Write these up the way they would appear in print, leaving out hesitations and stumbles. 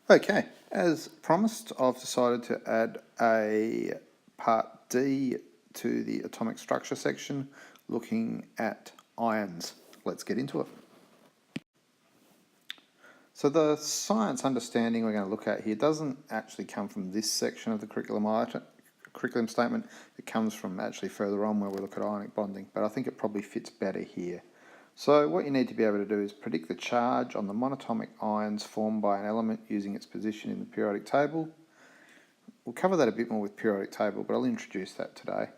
Okay, as promised, I've decided to add a part D to the atomic structure section, looking at ions. Let's get into it. So the science understanding we're going to look at here doesn't actually come from this section of the curriculum statement. It comes from actually further on where we look at ionic bonding, but I think it probably fits better here. So what you need to be able to do is predict the charge on the monatomic ions formed by an element using its position in the periodic table. We'll cover that a bit more with periodic table, but I'll introduce that today.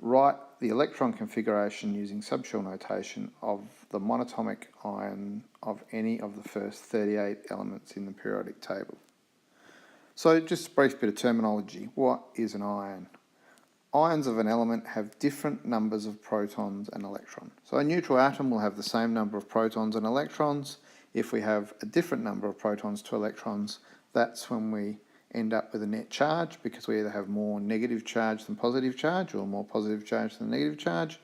Write the electron configuration using subshell notation of the monatomic ion of any of the first 38 elements in the periodic table. So just a brief bit of terminology. What is an ion? Ions of an element have different numbers of protons and electrons. So a neutral atom will have the same number of protons and electrons. If we have a different number of protons to electrons, that's when we end up with a net charge, because we either have more negative charge than positive charge, or more positive charge than negative charge,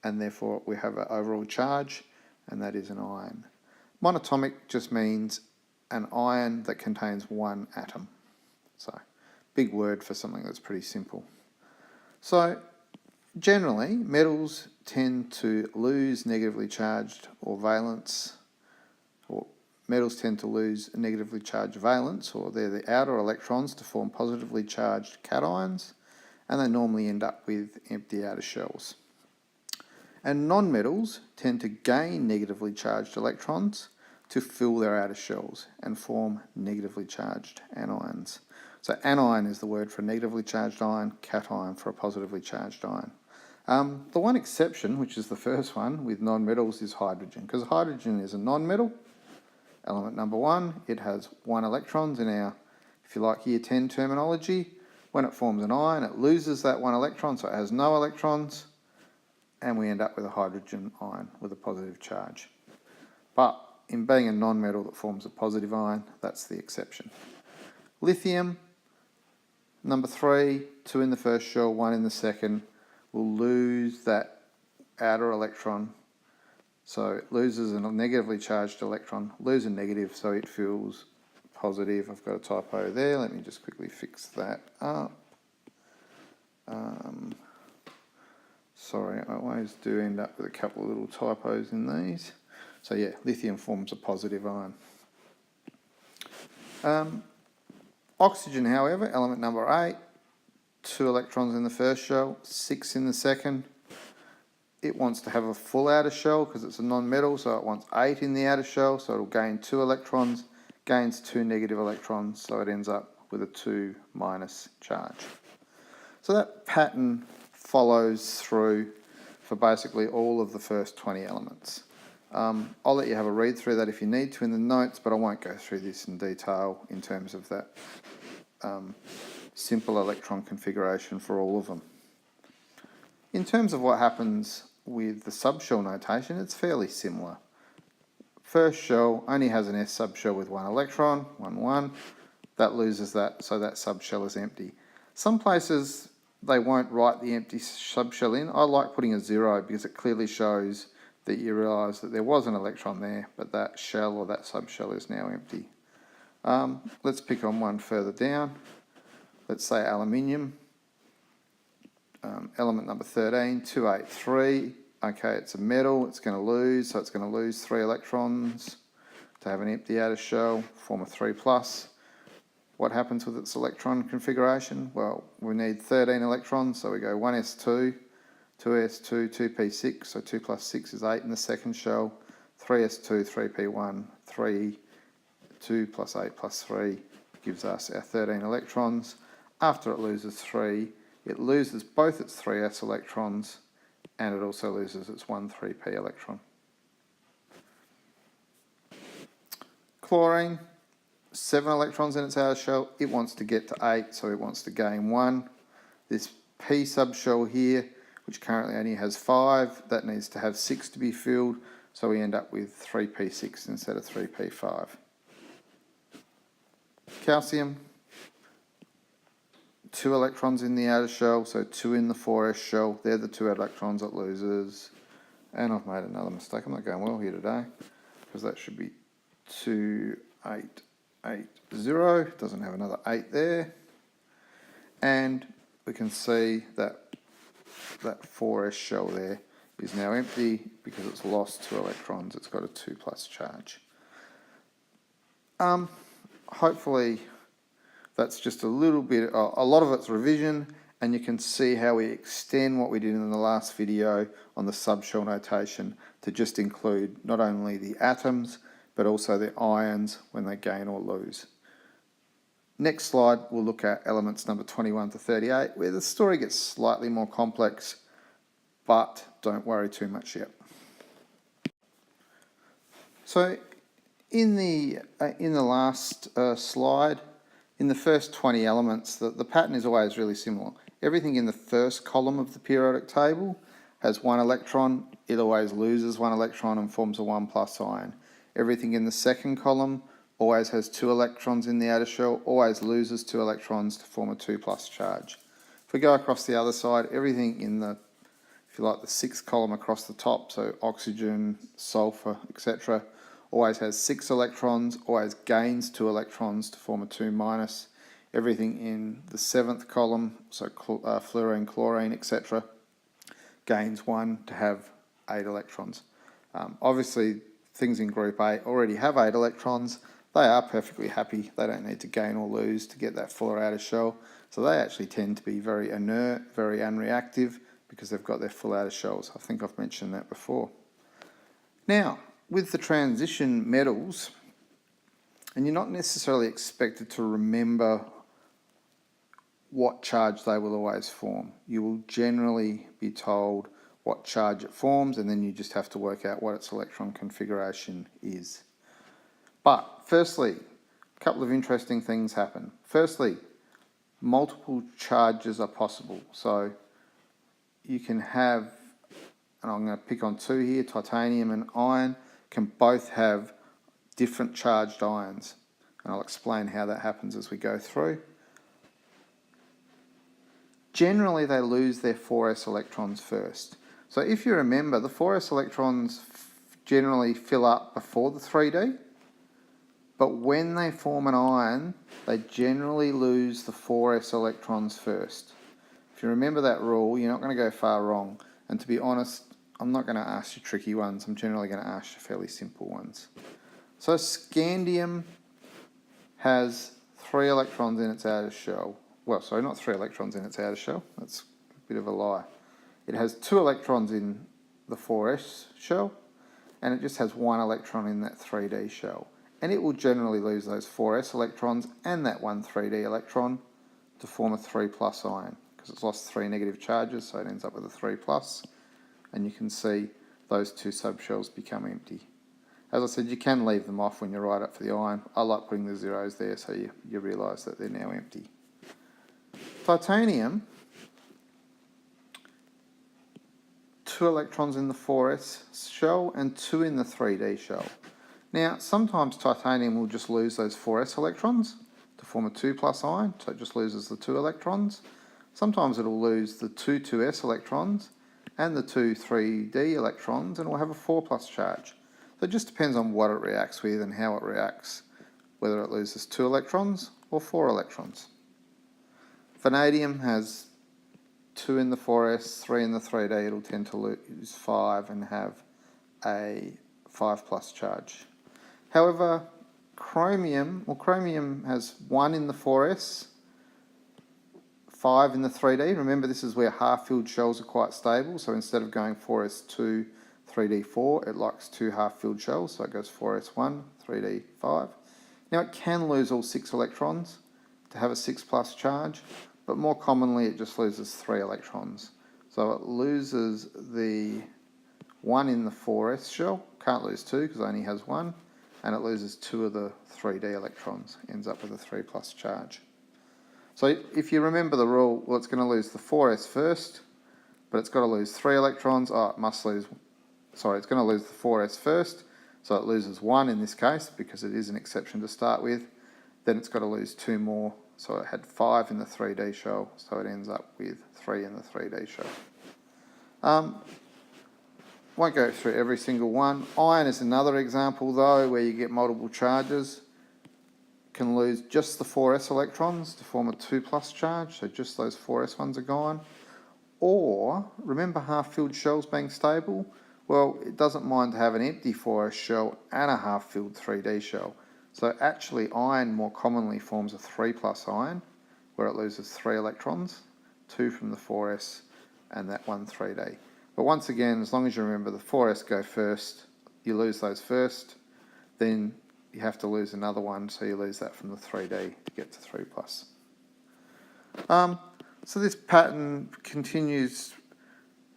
and therefore we have an overall charge, and that is an ion. Monatomic just means an ion that contains one atom. So, big word for something that's pretty simple. So, generally, metals tend to lose negatively charged or valence, or metals tend to lose negatively charged valence, or they're the outer electrons, to form positively charged cations, and they normally end up with empty outer shells. And non-metals tend to gain negatively charged electrons to fill their outer shells and form negatively charged anions. So anion is the word for a negatively charged ion, cation for a positively charged ion. The one exception, which is the first one with non-metals, is hydrogen, because hydrogen is a non-metal. Element number 1, it has 1 electrons in our, if you like, year 10 terminology. When it forms an ion, it loses that 1 electron, so it has no electrons, and we end up with a hydrogen ion with a positive charge. But in being a non-metal that forms a positive ion, that's the exception. Lithium, number 3, 2 in the first shell, 1 in the second, will lose that outer electron. So it loses a negatively charged electron, lose a negative, so it feels positive. I've got a typo there. Let me just quickly fix that up. Sorry, I always do end up with a couple of little typos in these. So yeah, lithium forms a positive ion. Oxygen, however, element number 8, 2 electrons in the first shell, 6 in the second. It wants to have a full outer shell because it's a non-metal, so it wants 8 in the outer shell, so it'll gain 2 electrons, gains 2 negative electrons, so it ends up with a 2- charge. So that pattern follows through for basically all of the first 20 elements. I'll let you have a read through that if you need to in the notes, but I won't go through this in detail in terms of that simple electron configuration for all of them. In terms of what happens with the subshell notation, it's fairly similar. First shell only has an S subshell with 1 electron, 1, 1. That loses that, so that subshell is empty. Some places they won't write the empty subshell in. I like putting a 0 because it clearly shows that you realise that there was an electron there, but that shell or that subshell is now empty. Let's pick on one further down. Let's say aluminium. Element number 13, 283. Okay, it's a metal, it's going to lose, so it's going to lose 3 electrons to have an empty outer shell, form a 3+. What happens with its electron configuration? Well, we need 13 electrons, so we go 1s2, 2s2, 2p6, so 2 plus 6 is 8 in the second shell, 3s2, 3p1, 3, 2 plus 8 plus 3 gives us our 13 electrons. After it loses 3, it loses both its 3s electrons, and it also loses its 1 3p electron. Chlorine, 7 electrons in its outer shell. It wants to get to 8, so it wants to gain 1. This p subshell here, which currently only has 5, that needs to have 6 to be filled, so we end up with 3p6 instead of 3p5. Calcium, 2 electrons in the outer shell, so 2 in the 4s shell. They're the 2 electrons it loses. And I've made another mistake. I'm not going well here today, because that should be 2, 8, 8, 0, doesn't have another 8 there. And we can see that that 4s shell there is now empty because it's lost 2 electrons. It's got a 2+ charge. Hopefully that's just a little bit, a lot of it's revision, and you can see how we extend what we did in the last video on the subshell notation to just include not only the atoms but also the ions when they gain or lose. Next slide we'll look at elements number 21 to 38, where the story gets slightly more complex, but don't worry too much yet. So in the last slide, in the first 20 elements, the pattern is always really similar. Everything in the first column of the periodic table has 1 electron. It always loses 1 electron and forms a 1+ ion. Everything in the second column always has 2 electrons in the outer shell, always loses 2 electrons to form a 2+ charge. If we go across the other side, everything in the, if you like, the 6th column across the top, so oxygen, sulfur, etc., always has 6 electrons, always gains 2 electrons to form a 2-. Everything in the 7th column, so fluorine, chlorine, etc., gains 1 to have 8 electrons. Obviously, things in group A already have 8 electrons. They are perfectly happy. They don't need to gain or lose to get that fuller outer shell. So they actually tend to be very inert, very unreactive, because they've got their full outer shells. I think I've mentioned that before. Now, with the transition metals, and you're not necessarily expected to remember what charge they will always form. You will generally be told what charge it forms, and then you just have to work out what its electron configuration is. But firstly, a couple of interesting things happen. Firstly, multiple charges are possible. So you can have, and I'm going to pick on 2 here, titanium and iron, can both have different charged ions. And I'll explain how that happens as we go through. Generally, they lose their 4s electrons first. So if you remember, the 4s electrons generally fill up before the 3D, but when they form an ion, they generally lose the 4s electrons first. If you remember that rule, you're not going to go far wrong. And to be honest, I'm not going to ask you tricky ones. I'm generally going to ask you fairly simple ones. So scandium has 3 electrons in its outer shell. Well, sorry, not 3 electrons in its outer shell. That's a bit of a lie. It has 2 electrons in the 4s shell, and it just has 1 electron in that 3D shell. And it will generally lose those 4s electrons and that 1 3D electron to form a 3+ ion, because it's lost 3 negative charges, so it ends up with a 3+. And you can see those 2 subshells become empty. As I said, you can leave them off when you write up for the ion. I like putting the zeros there so you realise that they're now empty. Titanium, 2 electrons in the 4s shell and 2 in the 3D shell. Now, sometimes titanium will just lose those 4s electrons to form a 2+ ion, so it just loses the 2 electrons. Sometimes it'll lose the 2 2s electrons and the 2 3D electrons, and it will have a 4+ charge. So it just depends on what it reacts with and how it reacts, whether it loses 2 electrons or 4 electrons. Vanadium has 2 in the 4s, 3 in the 3D. It'll tend to lose 5 and have a 5+ charge. However, chromium has 1 in the 4s, 5 in the 3D. Remember, this is where half-filled shells are quite stable, so instead of going 4s2, 3D4, it likes 2 half-filled shells, so it goes 4s1, 3D5. Now, it can lose all 6 electrons to have a 6+ charge, but more commonly it just loses 3 electrons. So it loses the 1 in the 4s shell, can't lose 2 because it only has 1, and it loses 2 of the 3D electrons, ends up with a 3+ charge. So if you remember the rule, well, it's going to lose the 4s first, but it's got to lose 3 electrons. Oh, it's going to lose the 4s first, so it loses 1 in this case because it is an exception to start with. Then it's got to lose 2 more, so it had 5 in the 3D shell, so it ends up with 3 in the 3D shell. Won't go through every single one. Iron is another example though, where you get multiple charges. can lose just the 4s electrons to form a 2+ charge, so just those 4s ones are gone. Or, remember half-filled shells being stable? Well, it doesn't mind to have an empty 4s shell and a half-filled 3D shell. So actually iron more commonly forms a 3+ ion, where it loses 3 electrons, 2 from the 4s and that one 3D. But once again, as long as you remember the 4s go first, you lose those first, then you have to lose another one, so you lose that from the 3D to get to 3+. So this pattern continues.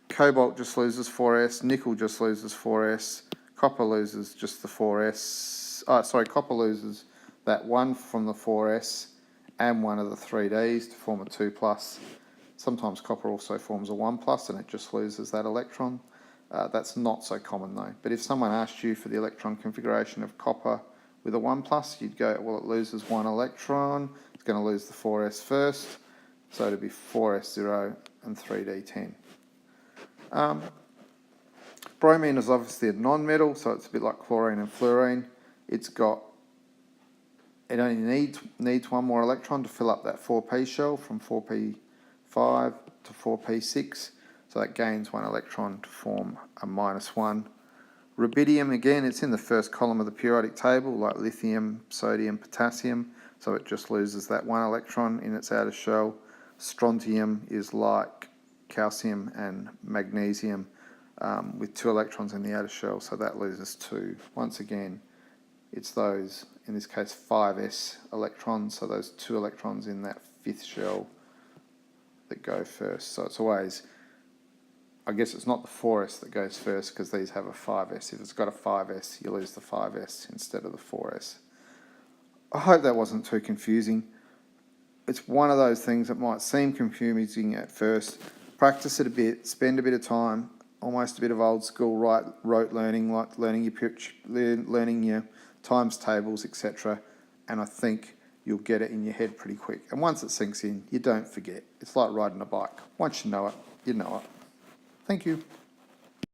Cobalt just loses 4s, nickel just loses 4s, copper loses just the 4s. Copper loses that one from the 4s and one of the 3Ds to form a 2+. Sometimes copper also forms a 1+ and it just loses that electron. That's not so common though. But if someone asked you for the electron configuration of copper with a 1+, you'd go, well, it loses 1 electron, it's going to lose the 4s first, so it'd be 4s0 and 3d10. Bromine is obviously a non-metal, so it's a bit like chlorine and fluorine. It only needs one more electron to fill up that 4p shell from 4p5 to 4p6, so that gains 1 electron to form a -1. Rubidium, again, it's in the first column of the periodic table, like lithium, sodium, potassium, so it just loses that 1 electron in its outer shell. Strontium is like calcium and magnesium with 2 electrons in the outer shell, so that loses 2. Once again, it's those, in this case, 5s electrons, so those 2 electrons in that 5th shell that go first. So it's always, I guess it's not the 4s that goes first because these have a 5s. If it's got a 5s, you lose the 5s instead of the 4s. I hope that wasn't too confusing. It's one of those things that might seem confusing at first. Practice it a bit, spend a bit of time, almost a bit of old school rote learning, like learning your times tables, etc. And I think you'll get it in your head pretty quick. And once it sinks in, you don't forget. It's like riding a bike. Once you know it, you know it. Thank you.